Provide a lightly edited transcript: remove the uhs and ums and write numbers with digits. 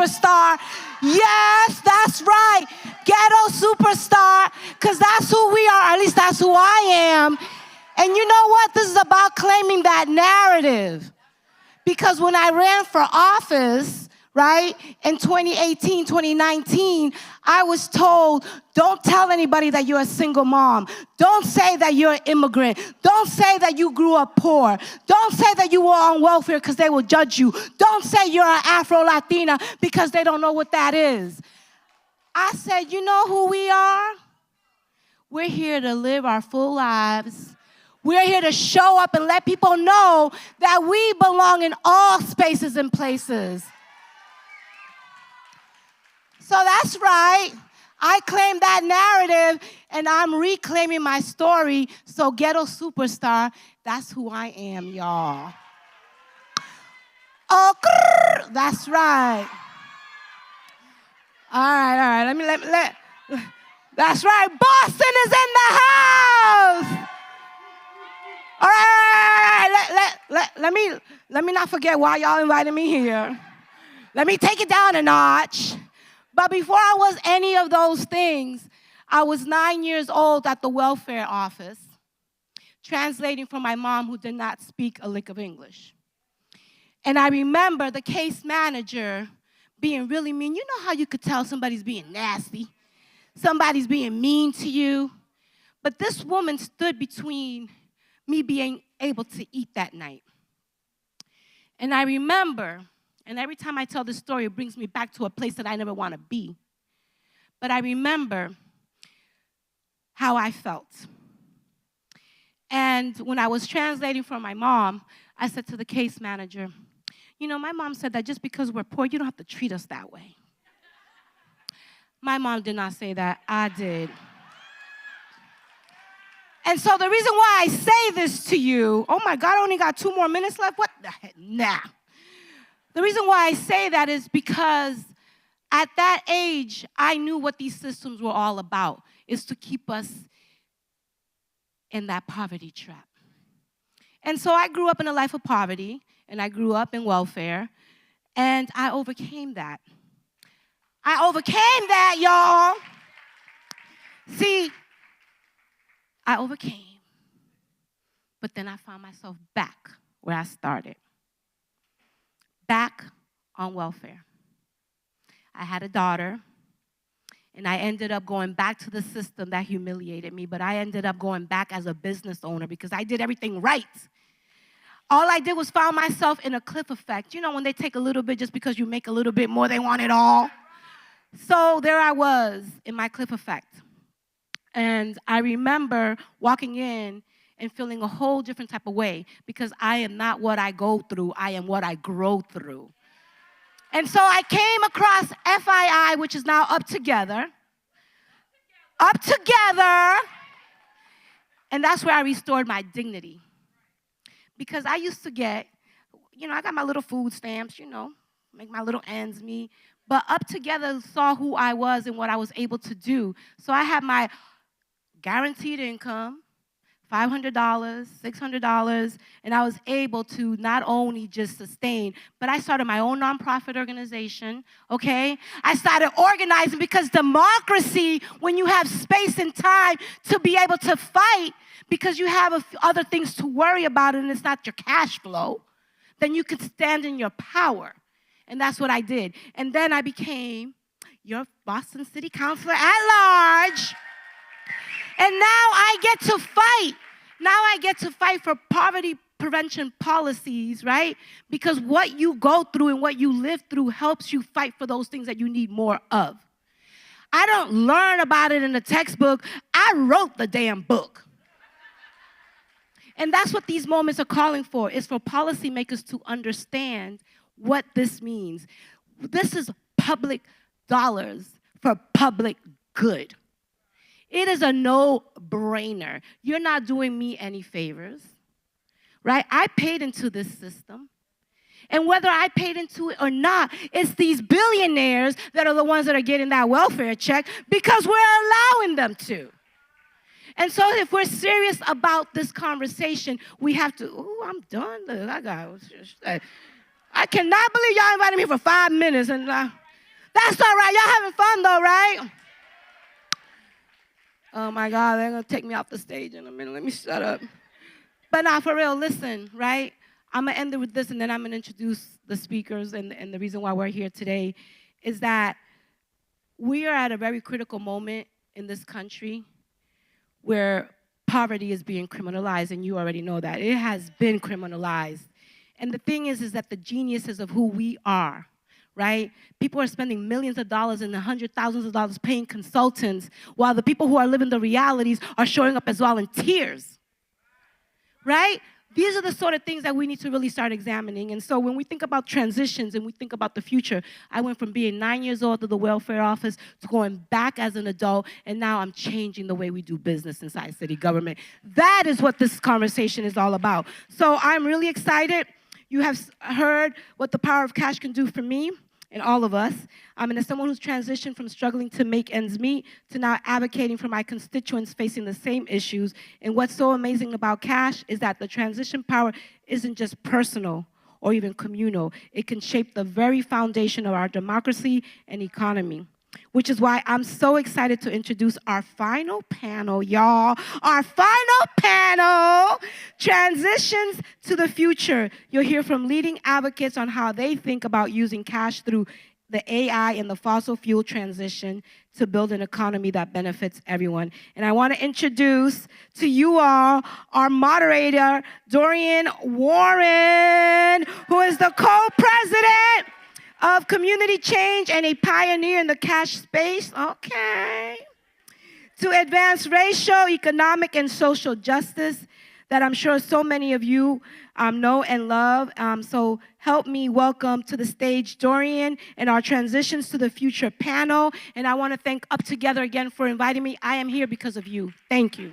superstar. Yes, that's right. Ghetto superstar, because that's who we are. At least that's who I am. And you know what? This is about claiming that narrative. Because when I ran for office, right, in 2018, 2019, I was told, don't tell anybody that you're a single mom. Don't say that you're an immigrant. Don't say that you grew up poor. Don't say that you were on welfare because they will judge you. Don't say you're an Afro-Latina because they don't know what that is. I said, you know who we are? We're here to live our full lives. We're here to show up and let people know that we belong in all spaces and places. So that's right. I claim that narrative, and I'm reclaiming my story. So ghetto superstar, that's who I am, y'all. Oh, that's right. All right. That's right. Boston is in the house. All right. Let me not forget why y'all invited me here. Let me take it down a notch. But before I was any of those things, I was 9 years old at the welfare office, translating for my mom who did not speak a lick of English. And I remember the case manager being really mean. You know how you could tell somebody's being nasty? Somebody's being mean to you. But this woman stood between me being able to eat that night. And I remember, and every time I tell this story, it brings me back to a place that I never want to be. But I remember how I felt. And when I was translating for my mom, I said to the case manager, you know, my mom said that just because we're poor, you don't have to treat us that way. My mom did not say that. I did. And so the reason why I say this to you, oh my God, I only got 2 more minutes left? What the heck? Nah. The reason why I say that is because at that age, I knew what these systems were all about, is to keep us in that poverty trap. And so I grew up in a life of poverty, and I grew up in welfare, and I overcame that. I overcame that, y'all. See, I overcame, but then I found myself back where I started. Back on welfare. I had a daughter, and I ended up going back to the system that humiliated me, but I ended up going back as a business owner because I did everything right. All I did was found myself in a cliff effect. You know, when they take a little bit just because you make a little bit more, they want it all. So there I was in my cliff effect. And I remember walking in and feeling a whole different type of way because I am not what I go through, I am what I grow through. And so I came across FII, which is now UpTogether. UpTogether. And that's where I restored my dignity. Because I used to get, you know, I got my little food stamps, you know, make my little ends meet. But UpTogether saw who I was and what I was able to do. So I had my guaranteed income, $500, $600, and I was able to not only just sustain, but I started my own nonprofit organization, okay? I started organizing because democracy, when you have space and time to be able to fight because you have other things to worry about and it's not your cash flow, then you can stand in your power. And that's what I did. And then I became your Boston City Councilor At-Large. And now I get to fight. Now I get to fight for poverty prevention policies, right? Because what you go through and what you live through helps you fight for those things that you need more of. I don't learn about it in a textbook. I wrote the damn book. And that's what these moments are calling for, is for policymakers to understand what this means. This is public dollars for public good. It is a no-brainer. You're not doing me any favors, right? I paid into this system. And whether I paid into it or not, it's these billionaires that are the ones that are getting that welfare check because we're allowing them to. And so if we're serious about this conversation, we have to, ooh, I'm done. I cannot believe y'all invited me for 5 minutes. And That's all right. Y'all having fun though, right? Oh my God, they're gonna take me off the stage in a minute. Let me shut up. But now, for real, listen, right? I'm gonna end it with this, and then I'm gonna introduce the speakers. And the reason why we're here today is that we are at a very critical moment in this country where poverty is being criminalized, and you already know that. It has been criminalized. And the thing is that the geniuses of who we are, right? People are spending millions of dollars and hundreds of thousands of dollars paying consultants, while the people who are living the realities are showing up as volunteers, right? These are the sort of things that we need to really start examining. And so when we think about transitions and we think about the future, I went from being 9 years old to the welfare office to going back as an adult, and now I'm changing the way we do business inside city government. That is what this conversation is all about. So I'm really excited. You have heard what the power of cash can do for me and all of us. And as someone who's transitioned from struggling to make ends meet to now advocating for my constituents facing the same issues. And what's so amazing about cash is that the transition power isn't just personal or even communal. It can shape the very foundation of our democracy and economy. Which is why I'm so excited to introduce our final panel, y'all. Our final panel, Transitions to the Future. You'll hear from leading advocates on how they think about using cash through the AI and the fossil fuel transition to build an economy that benefits everyone. And I want to introduce to you all our moderator, Dorian Warren, who is the co-president of Community Change and a pioneer in the cash space, okay, to advance racial, economic, and social justice that I'm sure so many of you know and love. So help me welcome to the stage Dorian and our Transitions to the Future panel. And I want to thank UpTogether again for inviting me. I am here because of you. Thank you.